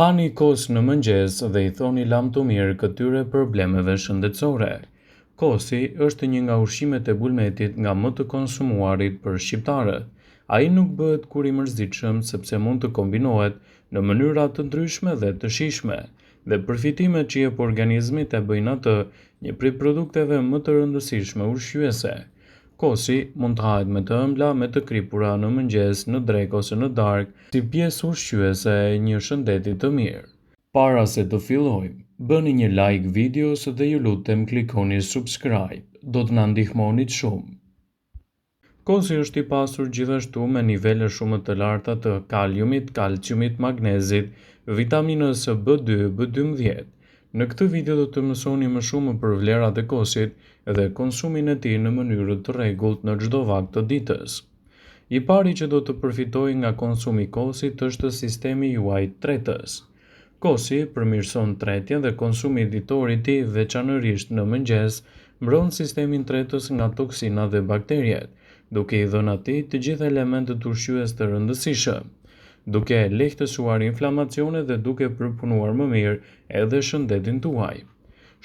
Hani kos në mëngjes dhe I thoni lam të mirë këtyre problemeve shëndetësore. Kosi është një nga ushqimet e bulmetit nga më të konsumuarit për shqiptarët. Ai nuk bëhet kur I mërzitshëm sepse mund të kombinohet në mënyra të ndryshme dhe të shijshme, dhe përfitimet që jep organizmit e bëjnë atë një prej produkteve më të rëndësishme ushqyese. Kosi mund të hahet me të ëmbla, me të kripura në mëngjes, në drekë ose në darkë, si pjesë ushqyese e një shëndeti të mirë. Para se të fillojmë, bëni një like videos dhe ju lutem klikoni subscribe, do të na ndihmonit shumë. Kosi është I pasur gjithashtu me nivele shumë të larta të kaliumit, kalciumit, magnezit, vitaminës B2, B12. Në këtë video do të mësoni më shumë për vlerat e kosit dhe konsumin e tij në mënyrë të rregullt në çdo vakt të ditës. I pari që do të përfitojë nga konsumi I kosit është sistemi juaj tretës. Kosi përmirëson tretjen dhe konsumi ditor I tij, veçanërisht në mëngjes, mbron sistemin tretës nga toksina dhe bakteriet, duke I dhënë atij të gjitha elementët ushqyes të rëndësishëm, duke lehtësuar inflamacionet dhe duke përpunuar më mirë edhe shëndetin tuaj.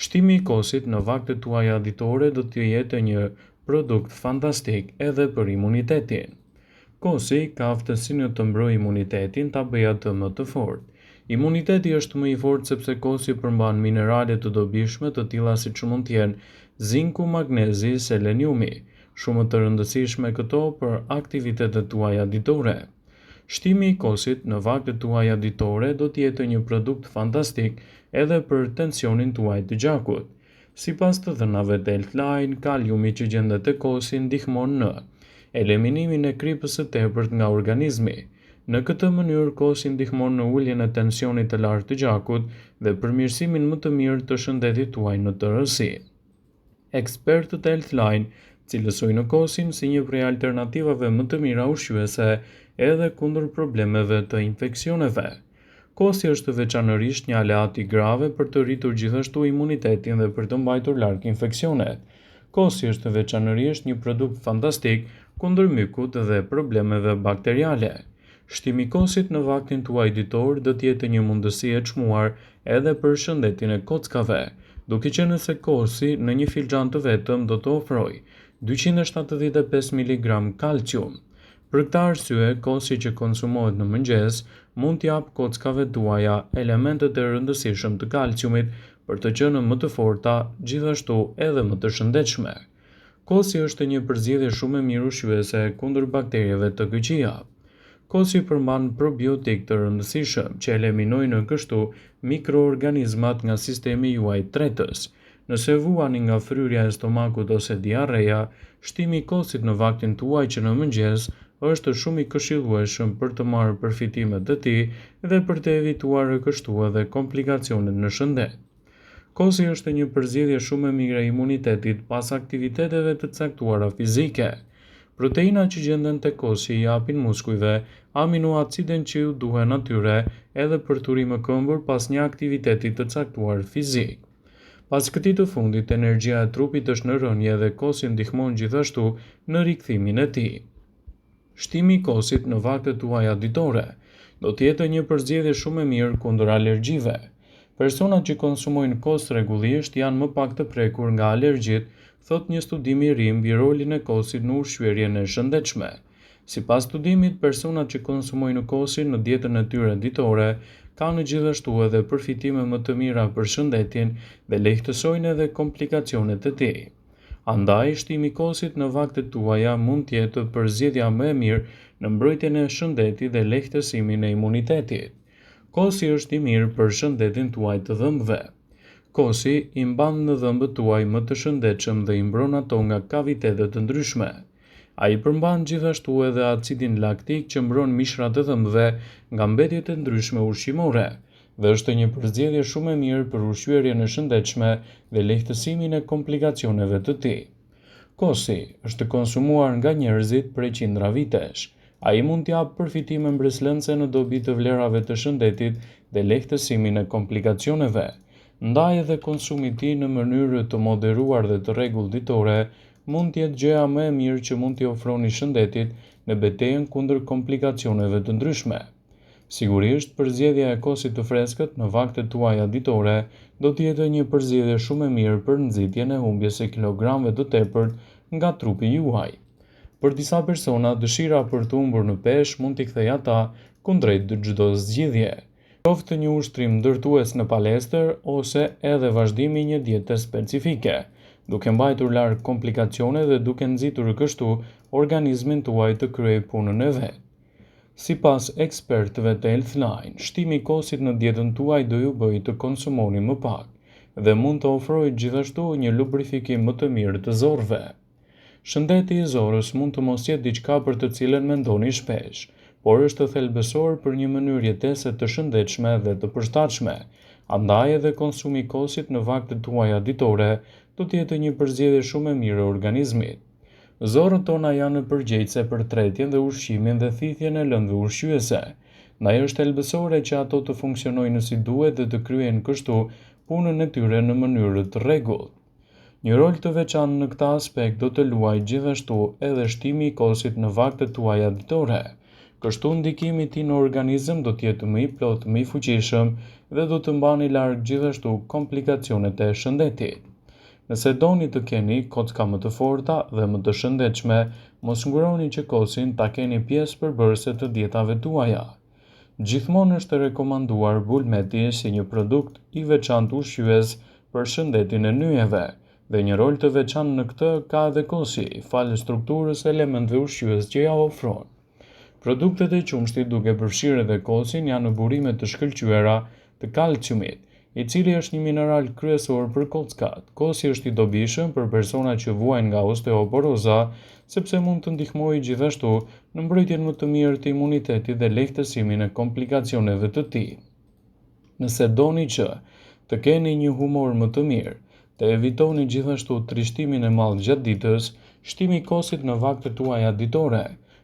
Shtimi I kosit në vaktet tuaja ditore do të jetë një produkt fantastik edhe për imunitetin. Kosi ka aftësinë të mbrojë imunitetin, ta bëjë atë më të fortë. Imuniteti është më I fortë sepse kosi përmban minerale të dobishme të tilla siç mund të jenë zinku, magnezi, seleniumi, shumë të rëndësishme këto për aktivitetet tuaja ditore. Shtimi I kosit në vaktet tuaja ditore do të jetë një produkt fantastik edhe për tensionin tuaj të gjakut. Sipas të dhënave të Healthline, kaliumi që gjendet te kosi ndihmon në eliminimin e kripës së tepërt nga organizmi. Në këtë mënyrë kosi ndihmon në uljen e tensionit të lartë të gjakut dhe përmirësimin më të mirë të shëndetit tuaj në tërësi. Ekspertët e Healthline cilësojnë kosin si një prej alternativave më të mira ushqyese edhe kundër problemeve të infeksioneve. Kosi është veçanërisht një aleat I grave për të rritur gjithashtu imunitetin dhe për të mbajtur larg infeksionet. Kosi është veçanërisht një produkt fantastik kundër mykut dhe problemeve bakteriale. Shtimi I kosit në vaktin tuaj ditor do të jetë një mundësi e çmuar edhe për shëndetin e kockave, duke qenë se kosi në një filxhan të vetëm do të ofrojë 275 mg kalcium. Për këtë arsye, kosi që konsumohet në mëngjes mund t'jap kockave tuaja elementet e rëndësishëm të kalciumit për të qenë më të forta, gjithashtu edhe më të shëndetshme. Kosi është një përzgjedhje shumë e mirë ushqyese kundër bakterieve të këqija. Kosi përmban probiotik të rëndësishëm që eliminojnë kështu mikroorganizmat nga sistemi juaj tretës. Nëse vuani nga fryrja e stomakut ose diarreja, shtimi I kosit në vaktin tuaj që në mëngjes është shumë I këshillueshëm për të marrë përfitimet e tij dhe për të evituar kështu edhe komplikacionet në shëndet. Kosi është një përzgjedhje shumë e mirë e imunitetit pas aktiviteteve të caktuara fizike. Proteinat që gjenden te kosi I japin muskujve aminoaciden që ju duhen atyre edhe për të rrimë këmbur pas një aktiviteti të caktuar fizik. Pas këtij të fundit, energjia e trupit është në rënje dhe kosi ndihmon gjithashtu në rikthimin e tij. Shtimi I kosit në vaktet tuaja ditore do të jetë një përzgjedhje shumë e mirë kundër alergjive. Personat që konsumojnë kos rregullisht janë më pak të prekur nga alergjit, thot një studim I ri mbi rolin e kosit në ushqyerjen e shëndetshme. Sipas studimit, personat që konsumojnë kosin në dietën e tyre ditore kanë gjithashtu edhe përfitime më të mira për shëndetin dhe lehtësojnë edhe komplikacionet e tij. Andaj, shtimi I kosit në vaktet tuaja mund të jetë përzgjedhja më e mirë në mbrojtjen e shëndetit dhe lehtësimin e imunitetit. Kosi është I mirë për shëndetin tuaj të dhëmbëve. Kosi I mban në dhëmbët tuaj më të shëndetshëm dhe I mbron ato nga kavitete të ndryshme. Ai përmban gjithashtu edhe acidin laktik që mbron mishrat e dhëmbëve nga mbetjet e ndryshme ushqimore dhe është një përzgjedhje shumë e mirë për ushqyerjen e shëndetshme dhe lehtësimin e komplikacioneve të tij. Kosi është konsumuar nga njerëzit prej qindra vitesh. Ai mund t'jap përfitime mbreslënse në dobi të vlerave të shëndetit dhe lehtësimin e komplikacioneve. Ndaj edhe konsumi I tij në mënyrë të moderuar dhe të rregullt ditore mund të jetë gjëja më e mirë që mund t'i ofroni shëndetit në betejën kundër komplikacioneve të ndryshme. Sigurisht, përzgjedhja e kosit të freskët në vaktet tuaja ditore do të jetë një përzgjedhje shumë e mirë për nxitjen e humbjes së kilogramëve të tepërt nga trupi juaj. Për disa persona, dëshira për të humbur në peshë mund t'i kthejë ata kundrejt çdo zgjidhje, qoftë një ushtrim ndërtues në palestër ose edhe vazhdimi një diete specifike, duke mbajtur larg komplikacione dhe duke nxitur kështu organizmin tuaj të kryejë punën e vet. Sipas ekspertëve të Healthline, shtimi i kosit në dietën tuaj do ju bëjë të konsumoni më pak dhe mund të ofrojë gjithashtu një lubrifikim më të mirë të zorrve. Shëndeti i zorrës mund të mos jetë diçka për të cilën mendoni shpesh, por është thelbësor për një mënyrë jetese të shëndetshme dhe të përshtatshme. Andaj edhe konsumi i kosit në vaktet tuaja ditore do të jetë një përzgjedhje shumë e mirë e organizmit. Zorët tona janë në përgjegjëse për tretjen dhe ushqimin dhe thithjen e lëndëve ushqyese. Ndaj është thelbësore që ato të funksionojnë si duhet dhe të kryejnë kështu punën e tyre në mënyrë të rregullt. Një rol të veçantë në këtë aspekt do të luajë gjithashtu edhe shtimi i kosit në vaktet tuaja ditore. Kështu ndikimi i tij në organizëm do të jetë më i plotë, më i fuqishëm dhe do të mbani larg gjithashtu komplikacionet e shëndetit. Nëse doni të keni kocka më të forta dhe më të shëndetshme, mos nguroni që kosin ta keni pjesë përbërëse të dietave tuaja. Gjithmonë është rekomanduar bulmeti si një produkt i veçantë ushqyes për shëndetin e nyjeve, dhe një rol të veçantë në këtë ka edhe kosi, falë strukturës e elementëve ushqyes që ja ofron. Produktet e qumshtit, duke përfshirë edhe kosin, janë në burime të shkëlqyera të kalciumit, i cili është një mineral kryesor për kockat. Kosi është i dobishëm për persona që vuajnë nga osteoporoza, sepse mund të ndihmojë gjithashtu në mbrojtjen më të mirë të imunitetit dhe lehtësimin e komplikacioneve të tij. Nëse doni që të keni një humor më të mirë, të evitoni gjithashtu trishtimin e madh gjatë ditës, shtimi i kosit në vaktet tuaja ditore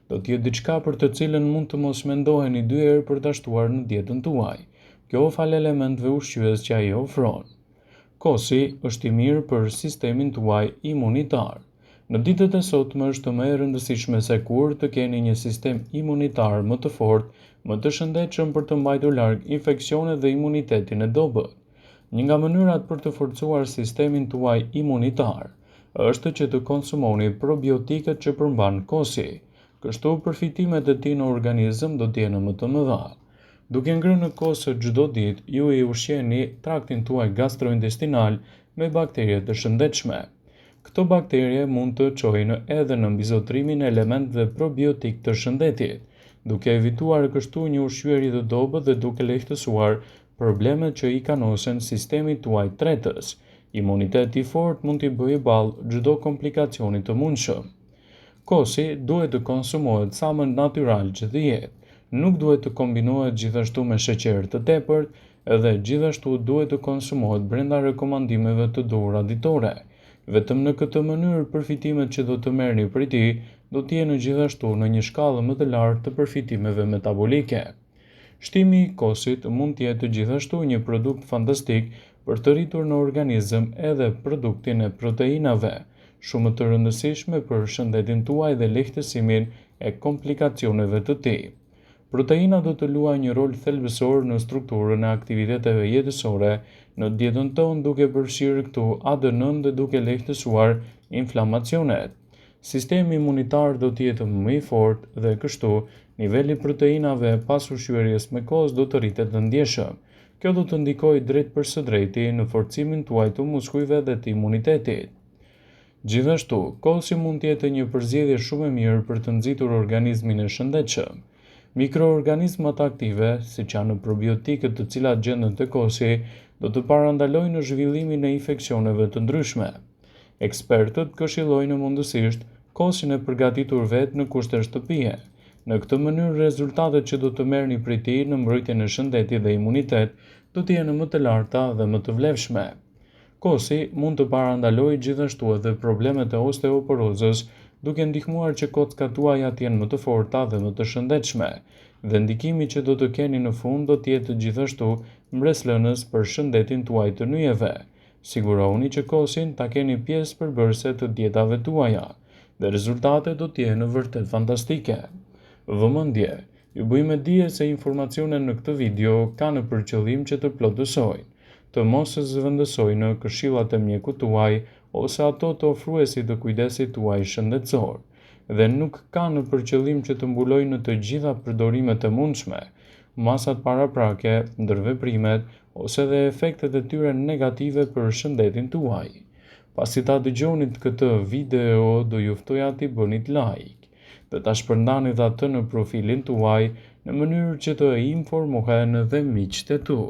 do të jetë diçka për të cilën mund të mos mendoheni dy herë për ta shtuar në dietën tuaj. Kjo falë elementëve ushqyes që ai ofron. Kosi është i mirë për sistemin tuaj imunitar. Në ditët e sotme është më e rëndësishme se kur të keni një sistem imunitar më të fortë, më të shëndetshëm për të mbajtur larg infeksionet dhe imunitetin e dobët. Një nga mënyrat për të forcuar sistemin tuaj imunitar është që të konsumoni probiotikët që përmban kosi. Kështu përfitimet e tij në organizëm do të jenë më të mëdha. Duke ngrënë kos çdo ditë, ju i ushqeni traktin tuaj gastrointestinal me bakterie të shëndetshme. Këto bakterie mund të çojnë edhe në mbizotrimin e elementëve probiotik të shëndetit, duke evituar kështu një ushqyerje të dobët dhe duke lehtësuar problemet që i kanosen sistemit tuaj tretës. Imuniteti i fortë mund t'i bëjë ballë çdo komplikacioni të mundshëm. Kosi duhet të konsumohet sa më natyral që të jetë. Nuk duhet të kombinohet gjithashtu me sheqer të tepërt dhe gjithashtu duhet të konsumohet brenda rekomandimeve të duhura ditore. Vetëm në këtë mënyrë përfitimet që do të merrni prej tij do të jenë gjithashtu në një shkallë më të lartë të përfitimeve metabolike. Shtimi i kosit mund të jetë gjithashtu një produkt fantastik për të rritur në organizëm edhe produktin e proteinave, shumë të rëndësishme për shëndetin tuaj dhe lehtësimin e komplikacioneve të tij. Proteina do të luajë një rol thelbësor në strukturën e aktiviteteve jetësore në dietën tonë, duke përfshirë këtu ADN-n dhe duke lehtësuar inflamacionet. Sistemi imunitar do të jetë më i fortë dhe kështu niveli i proteinave pas ushqyerjes me kos do të rritet të ndjeshëm. Kjo do të ndikojë drejt për së drejti në forcimin tuaj të muskujve dhe të imunitetit. Gjithashtu, kosi mund të jetë një përzgjedhje shumë e mirë për të nxitur organizmin e shëndetshëm. Mikroorganizmat aktive, siç janë probiotikët të cilat gjenden te kosi, do të parandalojnë zhvillimin e infeksioneve të ndryshme. Ekspertët këshillojnë mundësisht kosin e përgatitur vetë në kushte shtëpie. Në këtë mënyrë rezultatet që do të merrni prej tij në mbrojtjen e shëndetit dhe imunitet do të jenë më të larta dhe më të vlefshme. Kosi mund të parandalojë gjithashtu edhe problemet e osteoporozës, duke ndihmuar që kockat tuaja të jenë më të forta dhe më të shëndetshme, dhe ndikimi që do të keni në fund do të jetë gjithashtu mbreslënës për shëndetin tuaj të nyjeve. Sigurohuni që kosin ta keni pjesë përbërëse të dietave tuaja, dhe rezultatet do të jenë vërtet fantastike. Vëmendje, Ju bëjmë dije se informacionet në këtë video kanë për qëllim që të plotësojnë, të mos zëvendësojnë këshillat e mjekut tuaj ose ato të ofruesit të kujdesit tuaj shëndetësor, dhe nuk kanë për qëllim që të mbulojnë të gjitha përdorimet e mundshme, masat paraprake, ndërveprimet ose dhe efektet e tyre negative për shëndetin tuaj. Pasi ta dëgjonit këtë video, do ju ftoja t'i bënit like dhe ta shpërndanit atë në profilin tuaj në mënyrë që të informohen dhe miqtë e tu.